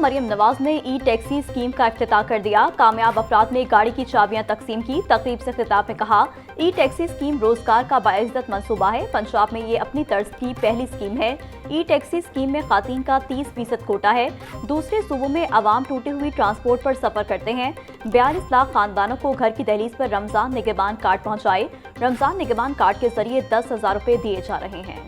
मरियम नवाज ने ई taxi scheme का इफ्तिताह कर दिया। कामयाब अफराद ने गाड़ी की चाबियां तकसीम की। तकरीब से खिताब में कहा, ई टैक्सी स्कीम रोजगार का बाइज्जत मंसूबा है। पंजाब में ये अपनी तर्ज की पहली स्कीम है। ई टैक्सी स्कीम में खातीन का 30% कोटा है। दूसरे सूबों में आवाम टूटी हुई ट्रांसपोर्ट पर सफर करते हैं। 42 लाख खानदानों को घर की दहलीज पर रमजान निगहबान कार्ड पहुंचाए। रमजान निगहबान कार्ड के जरिए 10,000 रुपए दिए जा रहे हैं।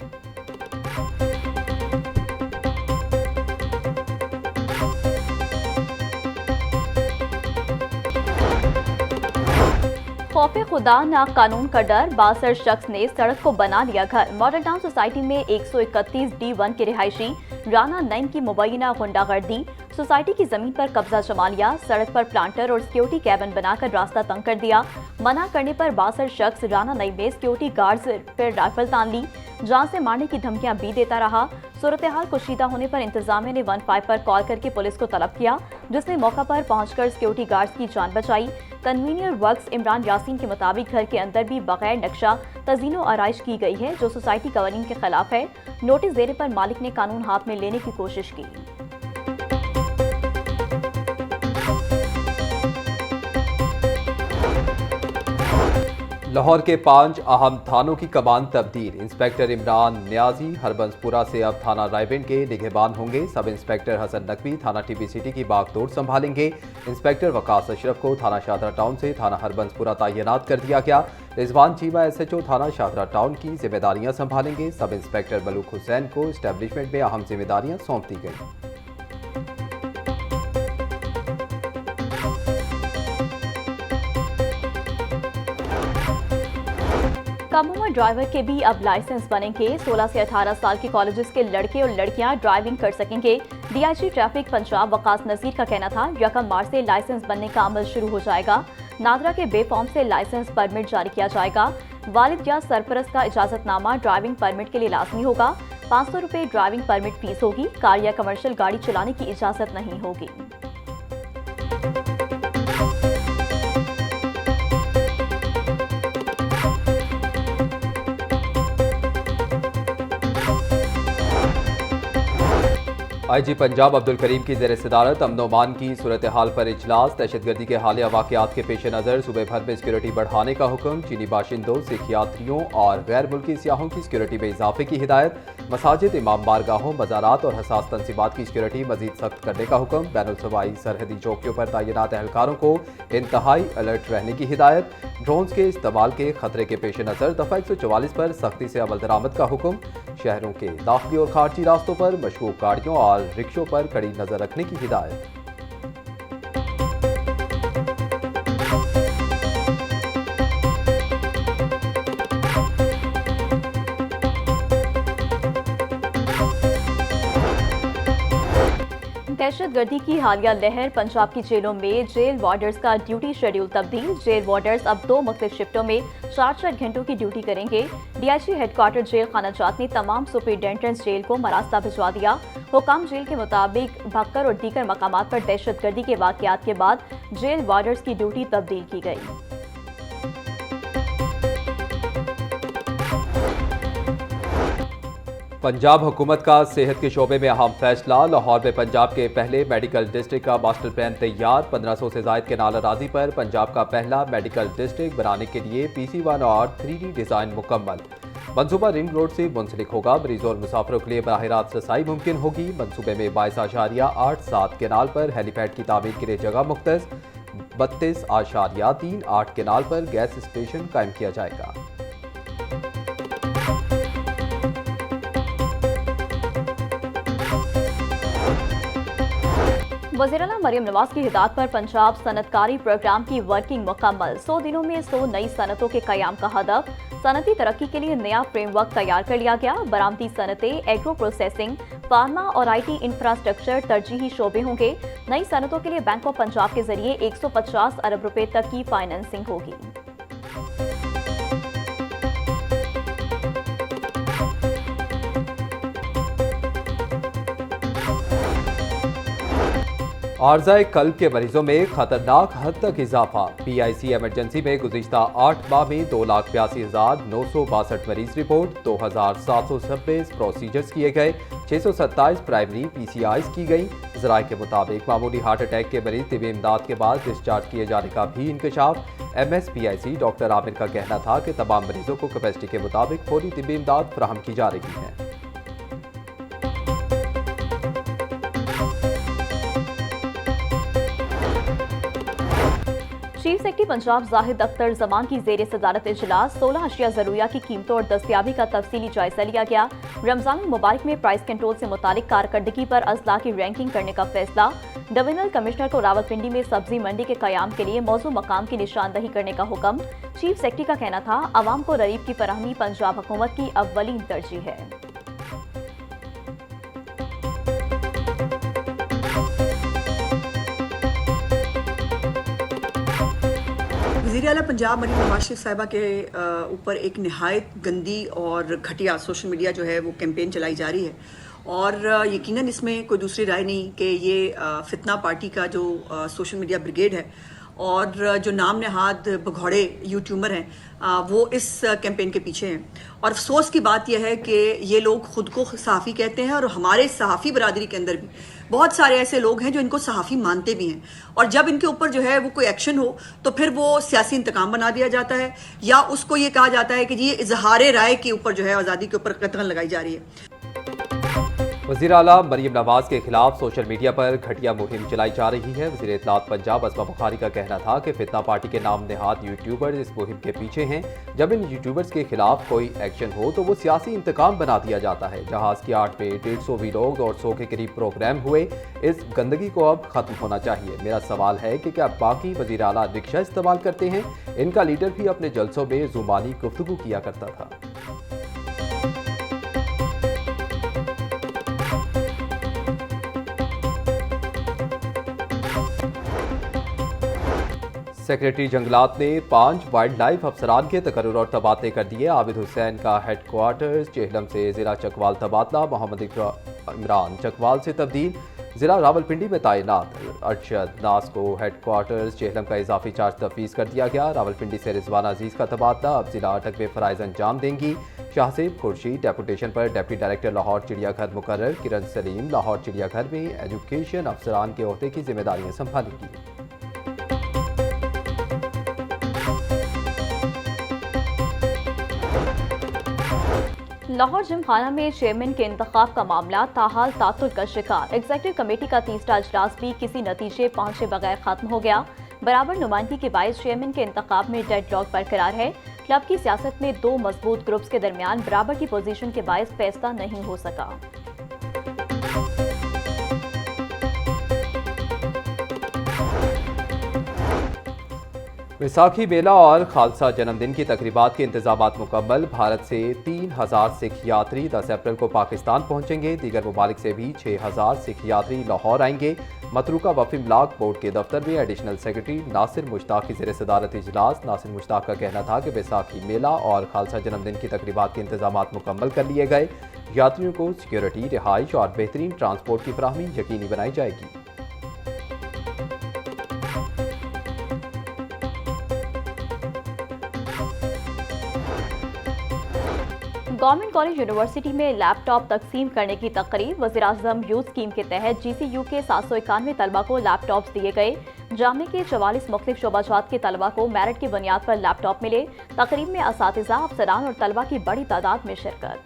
खौफे खुदा ना कानून का डर, बासर शख्स ने सड़क को बना लिया घर। मॉडल टाउन सोसाइटी में 131 D1 के रिहायशी राना नईम की मुबैना गुंडागर्दी। सोसाइटी की जमीन पर कब्जा जमा लिया। सड़क पर प्लांटर और सिक्योरिटी कैबिन बनाकर रास्ता तंग कर दिया। मना करने पर बासर शख्स राना नईम ने सिक्योरिटी गार्ड्स पर राइफल तान ली। जान से मारने की धमकियां भी देता रहा। सूरत हाल कुशीदा होने पर इंतजामिया ने 15 पर कॉल करके पुलिस को तलब किया, जिसने मौका पर पहुंचकर सिक्योरिटी गार्ड्स की जान बचाई। कन्वीनियर वर्क्स इमरान यासीन के मुताबिक घर के अंदर भी बगैर नक्शा तज़ीनो आराइश की गई है, जो सोसाइटी कवानीन के खिलाफ है। नोटिस देने पर मालिक ने कानून हाथ में लेने की कोशिश की। लाहौर के 5 अहम थानों की कमान तब्दील। इंस्पेक्टर इमरान न्याजी हरबंसपुरा से अब थाना रायबेंड के निगहबान होंगे। सब इंस्पेक्टर हसन नकवी थाना टीबी सिटी की बागडोर संभालेंगे। इंस्पेक्टर वकास अशरफ को थाना शाहदरा टाउन से थाना हरबंसपुरा तैनात कर दिया गया। रिजवान चीमा SHO थाना शाहदरा टाउन की जिम्मेदारियां संभालेंगे। सब इंस्पेक्टर मलूक हुसैन को इस्टेब्लिशमेंट में अहम जिम्मेदारियां सौंप दी गई। कम उम्र ड्राइवर के भी अब लाइसेंस बनेंगे। 16 से 18 साल के कॉलेजेस के लड़के और लड़कियां ड्राइविंग कर सकेंगे। DIG ट्रैफिक पंजाब वकास नजीर का कहना था, 1 मार्च से लाइसेंस बनने का अमल शुरू हो जाएगा। नादरा के बे फॉर्म से लाइसेंस परमिट जारी किया जाएगा। वालिद या सरपरस्त का इजाजतनामा ड्राइविंग परमिट के लिए लाजमी होगा। 500 रुपए ड्राइविंग परमिट फीस होगी। कार या कमर्शियल गाड़ी चलाने की इजाजत नहीं होगी। IG पंजाब अब्दुल करीम की ज़ेर सदारत अमन ओमान की सूरत हाल पर इजलास। दहशतगर्दी के हालिया वाक़यात के पेश नज़र सूबे भर में सिक्योरिटी बढ़ाने का हुक्म। चीनी बाशिंदों, सिख यात्रियों और गैर मुल्की सियाहों की सिक्योरिटी में इजाफे की हिदायत। मसाजिद, इमाम बारगाहों, मज़ारात और हसास तंसीबात की सिक्योरिटी मजीद सख्त करने का हुक्म। बैनुल सूबाई सरहदी चौकियों पर तैनात एहलकारों को इंतहाई अलर्ट रहने की हिदायत। ड्रोन्स के इस्तेमाल के खतरे के पेश नज़र दफ़ा 144 पर सख्ती से अमल दरामद का हुक्म। शहरों के दाखिली और खारजी रास्तों पर मशकूक गाड़ियों और रिक्शों पर कड़ी नजर रखने की हिदायत। दहशतगर्दी की हालिया लहर। पंजाब की जेलों में जेल वार्डर्स का ड्यूटी शेड्यूल तब्दील। जेल वार्डर्स अब 2 मुख्तलिफ शिफ्टों में 4-4 घंटों की ड्यूटी करेंगे। DIG हेडक्वार्टर जेल खानाजात ने तमाम सुपरिटेंडेंट्स जेल को मरास्ता भिजवा दिया। हुकाम जेल के मुताबिक भक्कर और दीगर मकामात पर दहशतगर्दी के वाकयात के बाद जेल वार्डर्स की ड्यूटी तब्दील की गई। पंजाब हुकूमत का सेहत के शोबे में अहम फैसला। लाहौर में पंजाब के पहले मेडिकल डिस्ट्रिक्ट का मास्टर प्लान तैयार। 1500 से जायद केनाल अराजी पर पंजाब का पहला मेडिकल डिस्ट्रिक्ट बनाने के लिए PC1 और 3D डिज़ाइन मुकम्मल। मनसूबा रिंग रोड से मुंसलिक होगा। मरीजों और मुसाफिरों के लिए बराह रास्त रसाई मुमकिन होगी। मनसूबे में 22.87 केनाल पर हेलीपैड की तामीर के लिए जगह मुख्तस। 32.38 केनाल पर गैस स्टेशन कायम किया जाएगा। वज़ीर आला मरियम नवाज की हिदायत पर पंजाब सनतकारी प्रोग्राम की वर्किंग मुकम्मल। 100 दिनों में 100 नई सनतों के क़याम का हदफ। सनती तरक्की के लिए नया फ्रेमवर्क तैयार कर लिया गया। बरामदी सनतें, एग्रो प्रोसेसिंग, फार्मा और IT इंफ्रास्ट्रक्चर तरजीही शोबे होंगे। नई सनतों के लिए बैंक ऑफ पंजाब के जरिए 150 अरब रुपए तक की फाइनेंसिंग होगी। आर्ज़ाए कल्ब के मरीजों में खतरनाक हद तक इजाफा। PIC एमरजेंसी में गुज़िश्ता 8 माह में 2,82,962 मरीज रिपोर्ट, 2,726 प्रोसीजर्स किए गए, 627 प्राइमरी PCIs की गई। ज़राए के मुताबिक मामूली हार्ट अटैक के मरीज तिब्बी इमदाद के बाद डिस्चार्ज किए जाने का भी इंकशाफ। MSPIC डॉक्टर आमिर का कहना था कि तमाम मरीजों को कैपेसिटी के मुताबिक फौरी तिब्बी इमदाद फराहम की जा रही है। चीफ सेक्रेटरी पंजाब जाहिद अख्तर जमान की जेर सदारत इजलास 16 अशिया जरूरिया की कीमतों और दस्तियाबी का तफसीली जायजा लिया गया। रमजान मुबारक में प्राइस कंट्रोल से मुतालिक कारकर्दगी पर अजला की रैंकिंग करने का फैसला। डिवीजनल कमिश्नर को रावलपिंडी में सब्जी मंडी के कयाम के लिए मौजू मकाम की निशानदही करने का हुक्म। चीफ सेक्रेटरी का कहना था अवाम को ररीब की फराहमी पंजाब हुकूमत की अव्वलीन तरजीह है। वज़ीर आला पंजाब मरीम नवाज शरीफ साहिबा के ऊपर एक नहायत गंदी और घटिया सोशल मीडिया जो है वो कैंपेन चलाई जा रही है और यकीनन इसमें कोई दूसरी राय नहीं कि ये फितना पार्टी का जो सोशल मीडिया ब्रिगेड है और जो नाम नहाद भगौड़े यूट्यूबर हैं वो इस कैंपेन के पीछे हैं। और अफसोस की बात यह है कि ये लोग खुद को सहाफ़ी कहते हैं और हमारे सहाफ़ी बरादरी के अंदर भी बहुत सारे ऐसे लोग हैं जो इनको सहाफ़ी मानते भी हैं और जब इनके ऊपर जो है वो कोई एक्शन हो तो फिर वो सियासी इंतकाम बना दिया जाता है या उसको ये कहा जाता है कि जी इजहार राय के ऊपर जो है आज़ादी के ऊपर कतल लगाई जा रही है। वज़ीर आला मरीम नवाज के खिलाफ सोशल मीडिया पर घटिया मुहिम चलाई जा रही है। वज़ीर इत्तलात पंजाब असमा बुखारी का कहना था कि फितना पार्टी के नाम नेहाद यूट्यूबर्स इस मुहिम के पीछे हैं। जब इन यूट्यूबर्स के खिलाफ कोई एक्शन हो तो वो सियासी इंतकाम बना दिया जाता है। जहाज़ की आड़ में 150 वीलॉग और 100 के करीब प्रोग्राम हुए। इस गंदगी को अब खत्म होना चाहिए। मेरा सवाल है कि क्या बाकी वज़ीर आला रिक्शा इस्तेमाल करते हैं? इनका लीडर भी अपने जलसों में ज़ुबानी गुफ्तगू किया करता था। सेक्रेटरी जंगलात ने 5 वाइल्ड लाइफ अफसरान के तकर्रुर और तबादले कर दिए। आबिद हुसैन का हेडक्वार्टर्स चेहलम से ज़िला चकवाल तबादला, मोहम्मद इमरान चकवाल से तब्दील, ज़िला रावलपिंडी में तैनात अरशद नास को हेडक्वार्टर्स चेहलम का इजाफी चार्ज तफवीज़ कर दिया गया। रावलपिंडी से रिजवान अजीज़ का तबादला, अब ज़िला अटक में फ़राइज़ अंजाम देंगी। शाहसेब खुर्शीद डेपुटेशन पर डिप्टी डायरेक्टर लाहौर चिड़ियाघर मुकर्रर, किरण सलीम लाहौर चिड़ियाघर में एजुकेशन अफसरान के ओहदे की जिम्मेदारियाँ संभालेंगी। लाहौर जिमखाना में चेयरमैन के इंतखाब का मामला ताहाल तातुल का शिकार। एग्जीक्यूटिव कमेटी का तीसरा इजलास भी किसी नतीजे पहुंचे बगैर खत्म हो गया। बराबर नुमाइंदगी के बायस चेयरमैन के इंतखाब में डेडलॉक बरकरार है। क्लब की सियासत में 2 मजबूत ग्रुप्स के दरमियान बराबर की पोजीशन के बायस फैसला नहीं हो सका। वैसाखी मेला और खालसा जन्मदिन की तकरीबात के इंतजामात मुकम्मल। भारत से 3000 सिख यात्री 10 अप्रैल को पाकिस्तान पहुंचेंगे। दीगर ममालिक से भी 6000 सिख यात्री लाहौर आएंगे। मतरूका वफ़ इमलाक बोर्ड के दफ्तर में एडिशनल सेक्रेटरी नासिर मुश्ताक की ज़ेर सदारत इजलास। नासिर मुश्ताक का कहना था कि वैसाखी मेला और खालसा जन्मदिन की तकरीबात के इंतजामात मुकम्मल कर लिए गए। यात्रियों को सिक्योरिटी, रिहाइश और बेहतरीन ट्रांसपोर्ट की फराहमी यकीनी बनाई जाएगी। गवर्नमेंट कॉलेज यूनिवर्सिटी में लैपटॉप तकसीम करने की तकरीब। वज़ीर-ए-आज़म यूथ स्कीम के तहत GCU के 791 तलबा को लैपटॉप्स दिए गए। जामे के 44 मुख्तलिफ शोबाजात के तलबा को मेरिट की बुनियाद पर लैपटॉप मिले। तकरीब में असातिज़ा, अफसरान और तलबा की बड़ी तादाद में शिरकत।